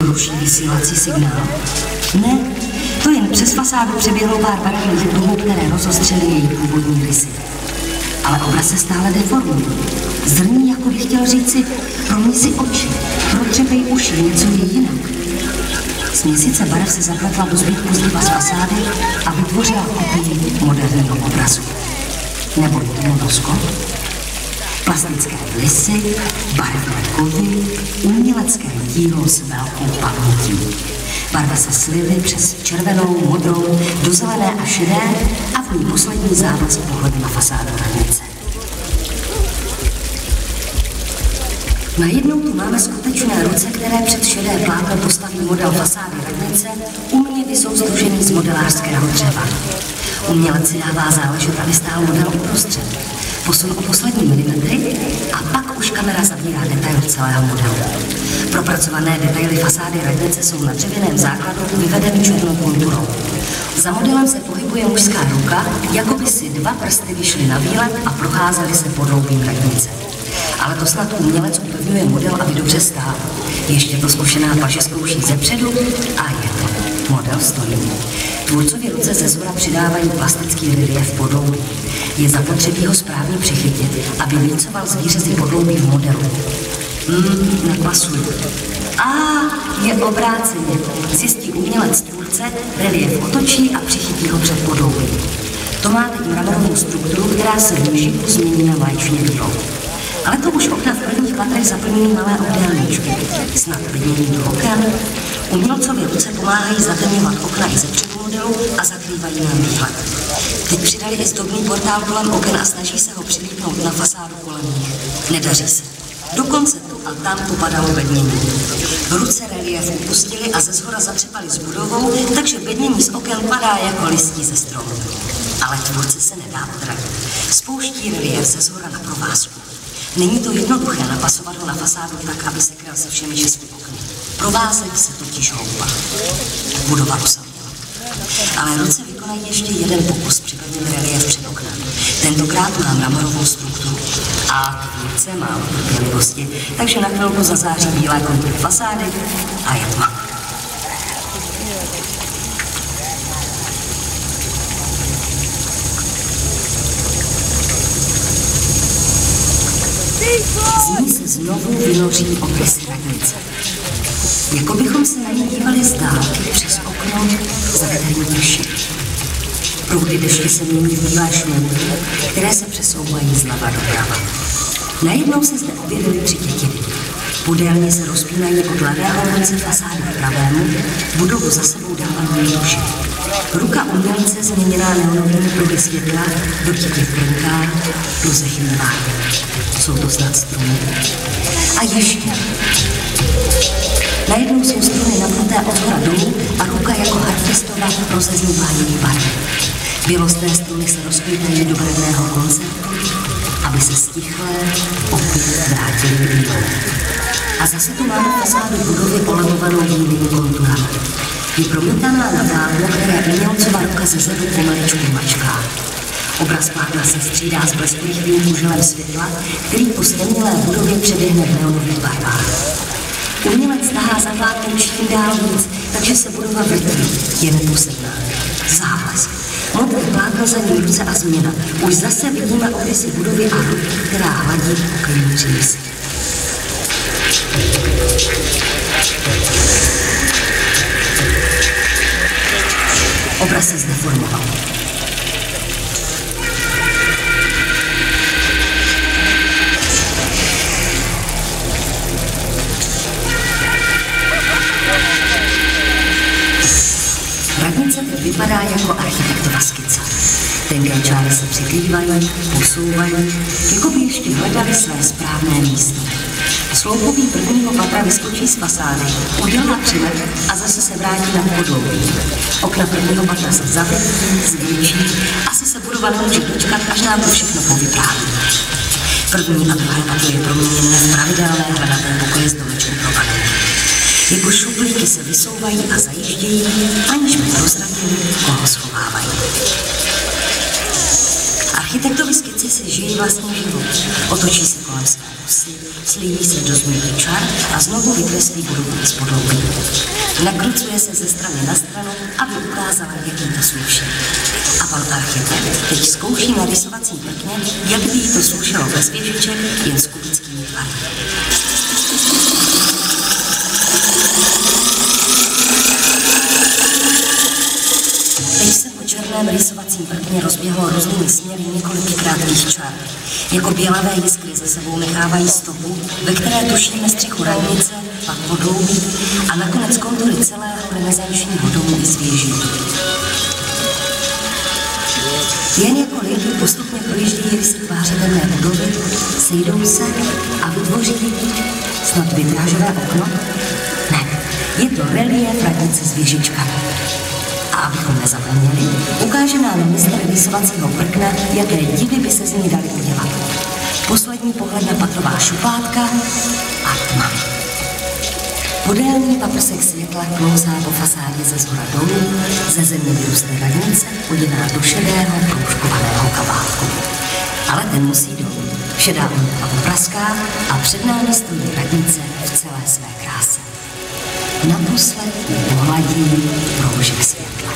ruší vysílací signál? Ne, to jen přes fasádu přeběhlo pár barevných pruhů, které rozostřely její původní rysy. Ale obraz se stále deformuje. Zrní, jako by chtěl říci, proměň si oči, protřepej uši, něco je jinak. Směsice barev se zapletla do zbytku zdiva z fasády a vytvořila kopii moderního obrazu. Nebo je to monoskop? Plastické vlisy, barevné kovy, umělecké dílo s velkou pamětí. Barvy se slily přes červenou, modrou, do zelené a šedé a v ní poslední závaz pohledu na fasádu radnice. Najednou tu máme skutečné ruce, které před šedé plátno postaví model fasády radnice, uměně vysoustružený z modelářského dřeva. Umělec si dává záležet, aby stál model uprostřed. Posun o poslední milimetry a pak už kamera zabírá detail celého modelu. Propracované detaily fasády radnice jsou na dřevěném základu vyvedeny černou konturou. Za modelem se pohybuje mužská ruka, jako by si dva prsty vyšly na výlet a procházely se podloubím radnice. Ale to snad umělec upevňuje model, aby dobře stál. Ještě to zkušená paže zkouší zepředu a je to. Model stojí. Tvůrcovi ruce ze zhora přidávají plastický relief podloubí. Je zapotřebí ho správně přichytit, aby lícoval s výřezy podloubí v modelu. Nepasuje. Je obráceně. Zjistí umělec tvůrce, relief otočí a přichytí ho před podloubí. To má teď mramorovou strukturu, která se v mžiku změní na mléčně bílou. Ale to už okna v prvních patrech zaplňují malé obdélníčky. Snad vidění do oken. Umělcově ruce pomáhají zatemňovat okna i ze předu modelu a zakrývají nám výhled. Teď přidali i zdobný portál kolem oken a snaží se ho přilípnout na fasádu kolem nich. Nedaří se. Dokonce tu a tam popadalo bednění. Ruce relief upustili a ze shora zatřepali s budovou, takže bednění z oken padá jako listí ze stromu. Ale tvůrce se nedá odradit. Spouští relief ze shora na provázku. Není to jednoduché napasovat ho na fasádu tak, aby se kryl se všemi 6 okny. Provázek se totiž houpá. Budova osaměla. Ale ruce vykonají ještě jeden pokus připevnit relief před oknem. Tentokrát má mramorovou strukturu. A tvůrce má trpělivosti, takže na chvilku zazáří bílé kontury fasády a je tma. Z ní se znovu vynoří obrysy radnice. Jako bychom se na ní dívali z dálky přes okno, za kterým prší. Proudy deště se mění v bílé šňůrky, které se přesouvají zleva doprava. Najednou se zde objevily 3 tětiny. Podélně se rozpínají od levého konce fasády k pravému, budovu za sebou dávají duši. Ruka umělce změněná neonovými pruhy světla do těch plnká, do zechmívá. Jsou to snad struny. A ještě. Najednou jsou struny napnuté od hora dolů a ruka jako harfistova rozeznívá její barvy. Bělosté struny se rozkvětají do barevného koncertu, aby se stichlé opět vrátily k bílé. A zase tu máme fasádu budovy polemovanou bílými konturami. Je promítaná na dálku, které umělcova ruka ze zadu pomaličku mačká. Obraz plátna se střídá s blesklivým žilem světla, který po stemnilé budově přeběhne v neonových barvách. Umělec tahá za plátnem čím dál víc, takže se budova vrtví, je neposedná. Záblesk. Modré plátno za ní ruce a změna. Už zase vidíme obrysy budovy a ruky, která hladí okenní římsy. Obraz se zdeformoval. Radnice teď vypadá jako architektova skica. Tenké čáry se přikrývají, posouvají, jako by ještě hledali své správné místo. Sloupový prvního patra vyskočí z fasády, udělá přilet a zase se vrátí na podloubí. Okna prvního patra se zavětí, zvýší, asi se budova nemůže dočkat, až nám to všechno povypráví. První a druhé patro je proměněné v pravidelné hradaté pokoje s domečkou propadem. Jako šuplíky se vysouvají a zajíždějí, aniž by prozradili, koho schovávají. Architektovi skici si žijí vlastní život. Otočí se kolem své osy, slíbí se do změny čar a znovu vykreslí budovu z podloubí. Nakrucuje se ze strany na stranu, aby ukázala, jak jí to sluší. A pan architekt teď zkouší na rysovacím prkně, jak by jí to slušelo bez věžiček, jen s kubickými tvary. Teď se po černém rysovacím prkně rozběhlo různými směry několik krátkých čar. Jako bělavé jiskry za sebou nechávají stopu, ve které tušíme střechu radnice, pak podloubí a nakonec kontury celého renesančního domu i z věží. Jen jako linky postupně projíždějí rysy tváře temné budovy, sejdou se a vytvoří snad vitrážové okno? Ne, je to reliéf radnice s věžičkami. A abychom nezapomněli, ukáže nám mistr rysovacího prkna, jaké divy by se z ní daly udělat. Poslední pohled na patrová šupátka a tma. Podélný paprsek světla klouzá po fasádě ze zhora dolů, ze země vyrůstné radnice poděná do šedého proužkovaného kabátku. Ale ten musí dolů. Šedá ulička praská a před námi stojí radnice v celé své kráse. Naposled pohladí proužek světla.